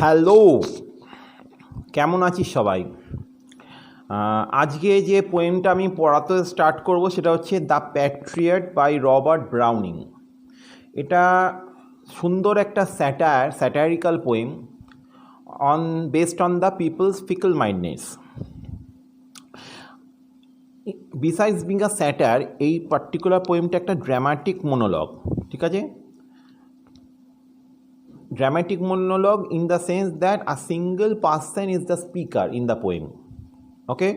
Hello, কেমন আছিস সবাই? আজকে যে পোয়েমটা আমি পড়াতে স্টার্ট করব সেটা হচ্ছে the patriot by Robert Browning. এটা সুন্দর একটা satirical poem based on the people's fickle mindness. Besides being a satire, এই পার্টিকুলার পোয়েমটা একটা ড্রামাটিক মোনোলগ, ঠিক আছে? Dramatic monologue in the sense that a single person is the speaker in the poem, okay,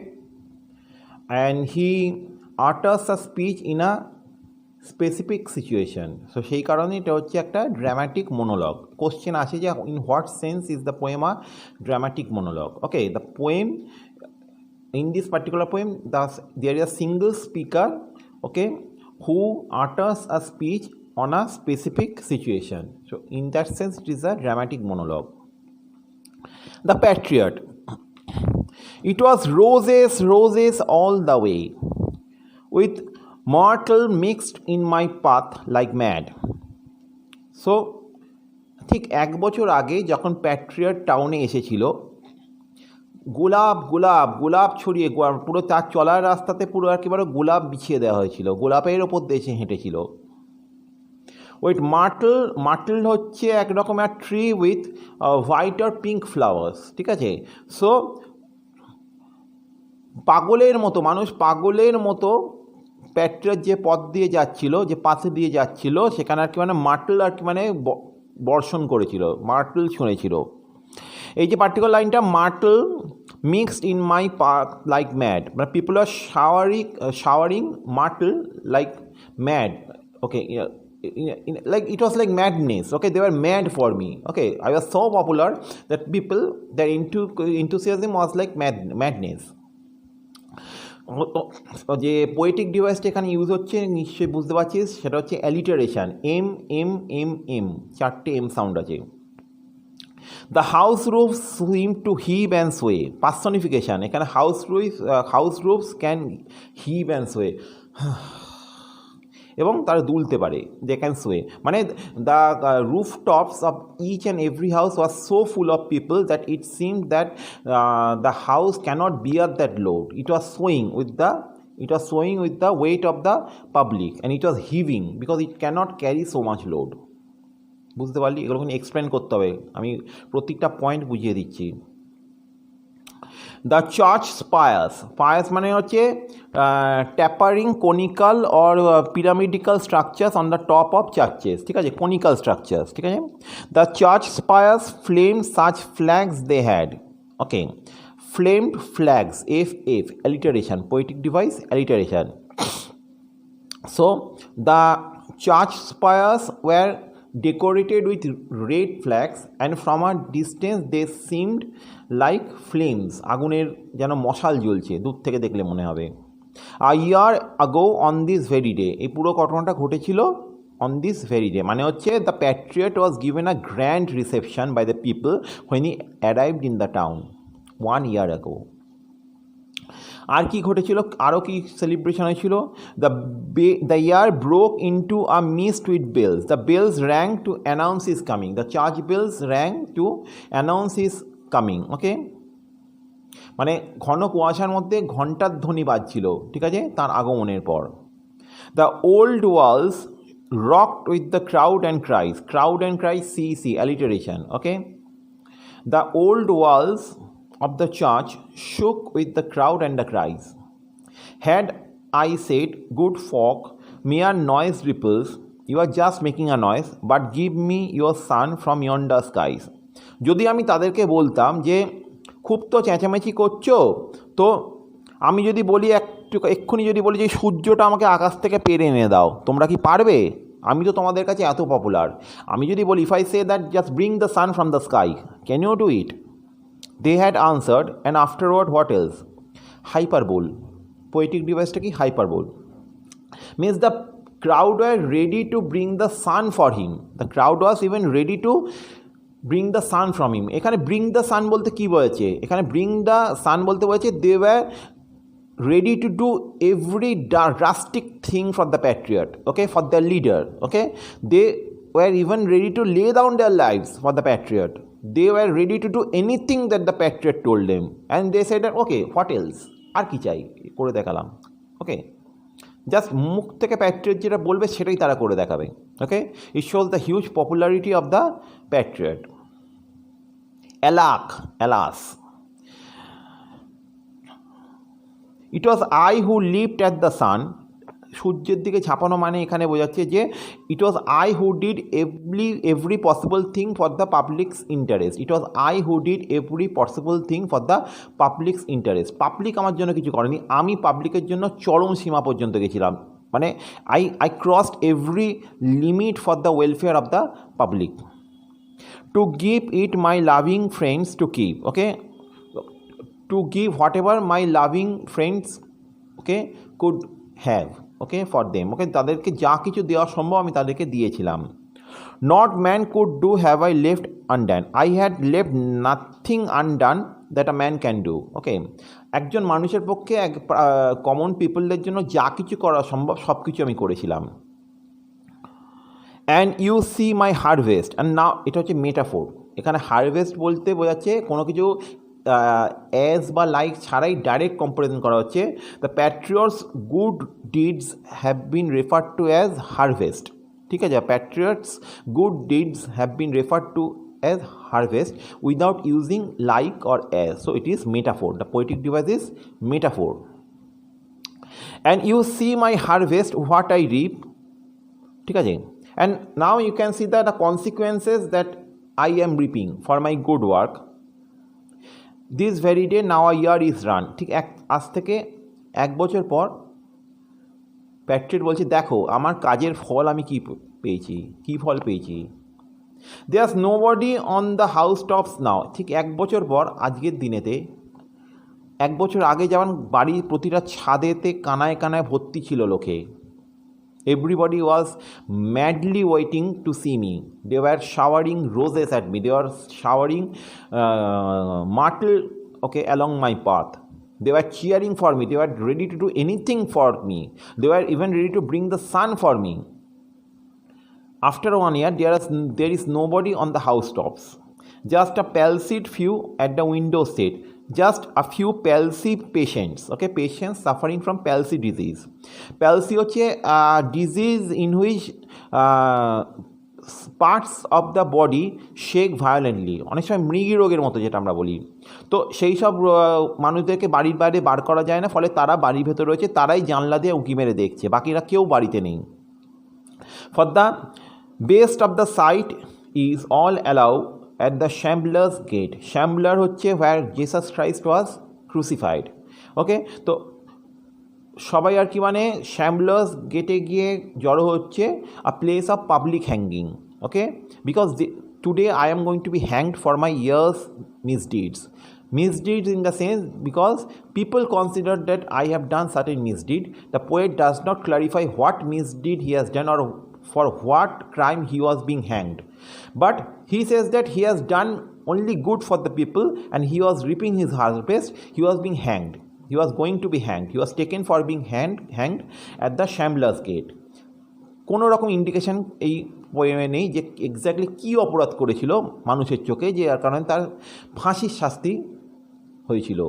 and he utters a speech in a specific situation. So সেই কারণে এটা হচ্ছে একটা dramatic মোনোলগ। Question আসে যে in what sense is the poem a dramatic মোনোলগ? Okay, the poem, in this particular poem, there is a single speaker, okay, who utters a speech on a specific situation. So in that sense it is a dramatic monologue. The Patriot. It was roses, roses all the way, with myrtle mixed in my path like mad. So ঠিক এক বছর আগে যখন Patriot টাউনে এসেছিল, গোলাপ গোলাপ গোলাপ ছড়িয়ে পুরো তার চলার রাস্তাতে পুরো একেবারে গোলাপ বিছিয়ে দেওয়া হয়েছিল, গোলাপের ওপর দেশে হেঁটেছিল। উইথ মার্টল হচ্ছে এক রকমের ট্রি উইথ হোয়াইট আর পিঙ্ক ফ্লাওয়ার্স, ঠিক আছে? সো পাগলের মতো, মানুষ পাগলের মতো প্যাট্রিয়ট যে পথ দিয়ে যাচ্ছিল, যে পাশে দিয়ে যাচ্ছিল, সেখানে আর কি মানে মার্টল আর কি মানে বর্ষণ করেছিল, মার্টল ছুঁড়েছিল। এই যে পার্টিকুলার লাইনটা, myrtle mixed in my path like mad, মানে পিপল আর showering myrtle like mad, okay, like it was like madness, okay, they were mad for me, okay, I was so popular that people, their enthusiasm was like madness. যে poetic ডিভাইসটা এখানে use হচ্ছে নিশ্চয়ই বুঝতে পারছিস, সেটা হচ্ছে alliteration. M M M M, চারটে এম সাউন্ড আছে। The house roofs seem to heave and sway, personification এখানে, house roofs can heave and sway, এবং তারা দুলতে পারে, দে ক্যান সোয়ে, মানে the roof tops of each and every house was so full of people that it seemed that the house can't bear that load. It was swaying with the weight of the public and it was heaving because it can't carry so much load. বুঝতে পারলি? এগুলো explain করতে হবে, আমি প্রত্যেকটা point বুঝিয়ে দিচ্ছি। The church spires মানে হচ্ছে tapering conical or pyramidical structures on the top of churches, ঠিক আছে, কোনিক্যাল স্ট্রাকচার্স, ঠিক আছে। The church spires flame such flags they had, okay, flamed flags, F alliteration, poetic device alliteration. So the church spires were decorated with red flags and from a distance they seemed like flames, আগুনের যেন মশাল জ্বলছে, দূর থেকে দেখলে মনে হবে। a year ago on this very day, এই পুরো ঘটনাটা ঘটেছিল on this very day, মানে হচ্ছে the patriot was given a grand reception by the people when he arrived in the town 1 year ago. আর কি ঘটেছিল, আরও কি সেলিব্রেশন হয়েছিল? The year broke into a mist with bells, the bells rang to announce is coming, the church bells rang to announce is coming, okay, মানে ঘন কুয়াশার মধ্যে ঘণ্টার ধ্বনি বাজছিল, ঠিক আছে, তার আগমনের পর। The old walls rocked with the crowd and cries, see alliteration, okay. The old walls of the church shook with the crowd and the cries. Had I said, good folk, mere noise ripples, you are just making a noise, but give me your son from yonder skies. যদি আমি তাদেরকে বলতাম যে খুব তো চেঁচামেচি করছো, তো আমি যদি বলি এক্ষুনি যদি বলি যে সূর্যটা আমাকে আকাশ থেকে পেরে এনে দাও, তোমরা কি পারবে? আমি তো তোমাদের কাছে এত পপুলার। আমি যদি বলি, if I say that just bring the sun from the sky, can you do it? They had answered, and afterward what else? Hyperbole. Poetic device কি? Hyperbole. Means the crowd were ready to bring the sun for him. The crowd was even ready to bring the sun from him. এখানে bring the sun বলতে কি বলেছে? এখানে bring the sun বলতে বলেছে they were ready to do every drastic thing for the patriot, okay, for the leader, okay. They were even ready to lay down their lives for the patriot. they were ready to do anything that the patriot told them, and they said that okay, what else, আর কি চাই, করে দেখালাম। ওকে, just মুখ থেকে Patriot যেটা বলবে সেটাই তারা করে দেখাবে। Okay, it shows the huge popularity of the patriot. alas, it was I who leaped at the sun, সূর্যের দিকে ঝাঁপানো মানে এখানে বোঝাচ্ছে যে it was I who did every possible thing for the public's interest, it was I who did every possible thing for the public's interest. Public আমার জন্য কিছু করেনি, আমি পাবলিকের জন্য চরম সীমা পর্যন্ত গেছিলাম, মানে I crossed every limit for the welfare of the public. To give it my loving friends to keep, okay, to give whatever my loving friends okay could have, okay, for them, okay, তাদেরকে যা কিছু দেওয়া সম্ভব আমি তাদেরকে দিয়েছিলাম। Not man could do have I left undone, I had left nothing undone that a man can do, okay, একজন মানুষের পক্ষে কমন পিপলদের জন্য যা কিছু করা সম্ভব সব কিছু আমি করেছিলাম। And you see my harvest, and now, এটা হচ্ছে মেটাফোর, এখানে হারভেস্ট বলতে বোঝাচ্ছে কোনো কিছু অ্যাজ বা লাইক ছাড়াই ডাইরেক্ট কম্পারিজন করা হচ্ছে। The patriot's good deeds have been referred to as harvest, ঠিক আছে, patriot's good deeds have been referred to as harvest without using like or as, so it is metaphor, the poetic device is metaphor. And you see my harvest what I reap, ঠিক আছে, and now you can see the consequences that I am reaping for my good work this very day now a year is run, ঠিক আজ থেকে 1 বছর পর Patriot বলছে দেখো আমার কাজের ফল আমি কী পেয়েছি, কী ফল পেয়েছি। There's nobody on the house tops now, ঠিক 1 বছর পর আজকের দিনেতে 1 বছর আগে যেমন বাড়ির প্রতিটা ছাদেতে কানায় কানায় ভর্তি ছিল লোকে, everybody was madly waiting to see me, they were showering roses at me, they were showering myrtle, okay, along my path, they were cheering for me, they were ready to do anything for me, they were even ready to bring the sun for me. After 1 year there is nobody on the housetops, just a palsied few at the window seat, just a few palsy patients, okay, patients suffering from palsy disease. Palsy হচ্ছে disease in which parts of the body shake violently, অনেক সময় মৃগী রোগের মতো যেটা আমরা বলি। তো সেই সব মানুষদেরকে বাড়ির বাইরে বার করা যায় না, ফলে তারা বাড়ির ভেতরে রয়েছে, তারাই জানলা দিয়ে উঁকি মেরে দেখছে, বাকিরা কেউ বাড়িতে নেই। For the best of the sight is all allowed at the Shambler's gate. Shambler হচ্ছে where Jesus Christ was crucified. ওকে, তো সবাই আর কি মানে শ্যামলার্স গেটে গিয়ে জড়ো হচ্ছে, আ place of public hanging, okay, because today I am going to be hanged for my years misdeeds. Misdeeds in the sense because people consider that I have done certain misdeed. The poet does not clarify what misdeed he has done or for what crime he was being hanged. But he says that he has done only good for the people and he was reaping his harvest. He was being hanged. He was going to be hanged. He was taken for being hanged at the Shambler's gate. কোনো রকম indication এই পোয়েমে নেই যে exactly কী অপরাধ করেছিল মানুষের চোখে, যে যার কারণে তার ফাঁসির শাস্তি হয়েছিল।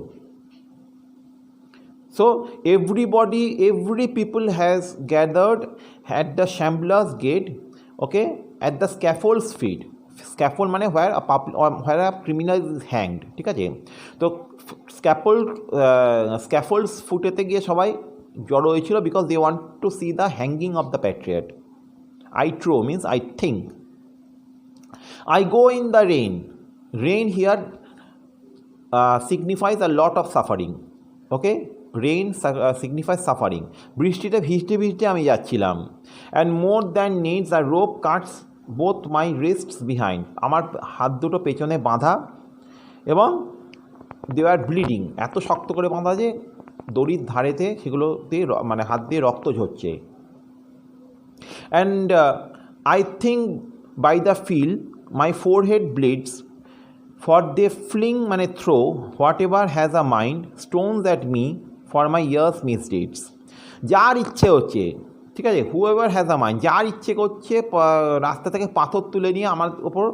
So every people has gathered at the Shambler's gate, okay, at the scaffold's feet. Scaffold মানে where a criminal is hanged, ঠিক আছে। তো scaffold's ফুটেতে গিয়ে সবাই জড়ো হয়েছিল because they want to see the hanging of the patriot. I trow means I think. I go in the rain. Rain here signifies a lot of suffering, okay. Rain signifies suffering. বৃষ্টিতে ভিজতে ভিজতে আমি যাচ্ছিলাম। And more than needs a rope cuts both my wrists behind. আমার হাত দুটো পেছনে বাঁধা এবং they were bleeding, এত শক্ত করে বাঁধা যে দড়ির ধারেতে সেগুলোতে মানে হাত দিয়ে রক্ত ঝরছে। And I think by the feel my forehead bleeds, for they fling মানে throw whatever has a mind stones at me for my years misdeeds. যার ইচ্ছে হচ্ছে, ঠিক আছে, whoever has a mind, যার ইচ্ছে করছে রাস্তা থেকে পাথর তুলে নিয়ে আমার ওপর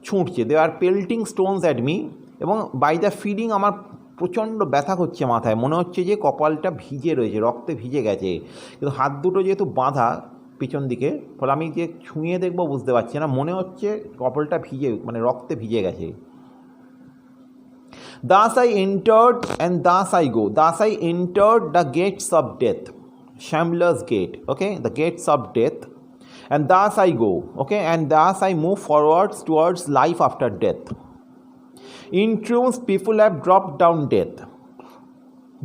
ছুঁড়ছে, দে আর পেল্টিং স্টোনস অ্যাট মি, এবং বাই দ্য ফিলিং আমার প্রচণ্ড ব্যথা করছে মাথায়, মনে হচ্ছে যে কপালটা ভিজে রয়েছে, রক্তে ভিজে গেছে, কিন্তু হাত দুটো যেহেতু বাঁধা পিছন দিকে, ফলে আমি যে ছুঁয়ে দেখবো বুঝতে পারছি না, মনে হচ্ছে কপালটা ভিজে মানে রক্তে ভিজে গেছে। Thus I entered and thus I go. Thus I entered the gates of death. Shambler's gate. Okay, the gates of death. And thus I go. Okay, and thus I move forwards towards life after death. In truth, people have dropped down death.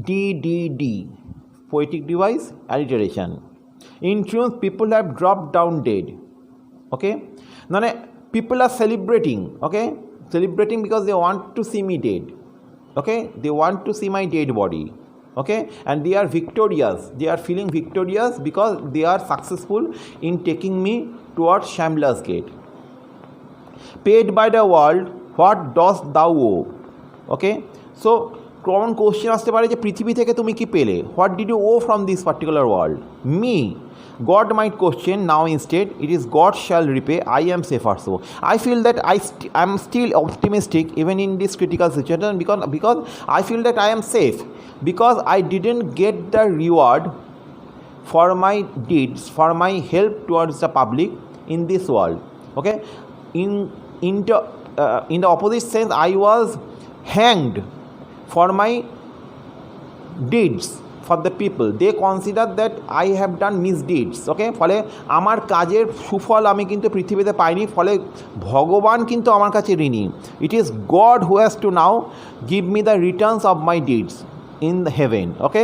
D. Poetic device, alliteration. In truth, people have dropped down dead. Okay, now people are celebrating. Okay, celebrating because they want to see me dead. Okay, they want to see my dead body. Okay, and they are victorious, they are feeling victorious because they are successful in taking me towards Shambler's gate. Paid by the world, what dost thou owe? Okay, so common question আসতে পারে যে পৃথিবী থেকে তুমি কি পেলে, what did you owe from this particular world? Me. God might question, now instead it is God shall repay, I am safer. So I feel that I am still optimistic even in this critical situation, because I feel that I am safe, because I didn't get the reward for my deeds, for my help towards the public in this world. Okay, in the opposite sense, I was hanged for my deeds for the people. They consider that I have done misdeeds. Okay, ফলে আমার কাজের সুফল আমি কিন্তু পৃথিবীতে পাইনি, ফলে ভগবান কিন্তু আমার কাছে ঋণী। It is God who has to now give me the returns of my deeds in the heaven. Okay,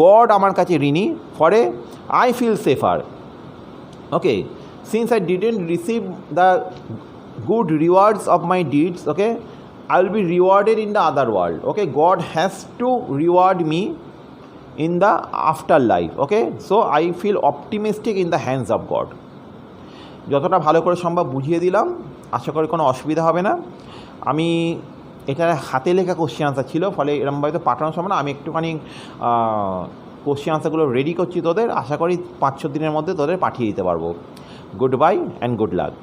God আমার কাছে ঋণী, ফলে I feel safer. Okay, since I didn't receive the good rewards of my deeds, okay, I will be rewarded in the other world. Okay, God has to reward me in the afterlife. Okay, so I feel optimistic in the hands of God. যতটা ভালো করে সম্ভব বুঝিয়ে দিলাম, আশা করি কোনো অসুবিধা হবে না। আমি এটা হাতে লেখা কোশ্চেন আনসার ছিল, ফলে এরমভাবে তো পাঠানো সম্ভব না। আমি একটুখানি কোশ্চেন আনসারগুলো রেডি করছি তোদের, আশা করি 5-6 দিনের মধ্যে তোদের পাঠিয়ে দিতে পারবো। Good bye and good luck.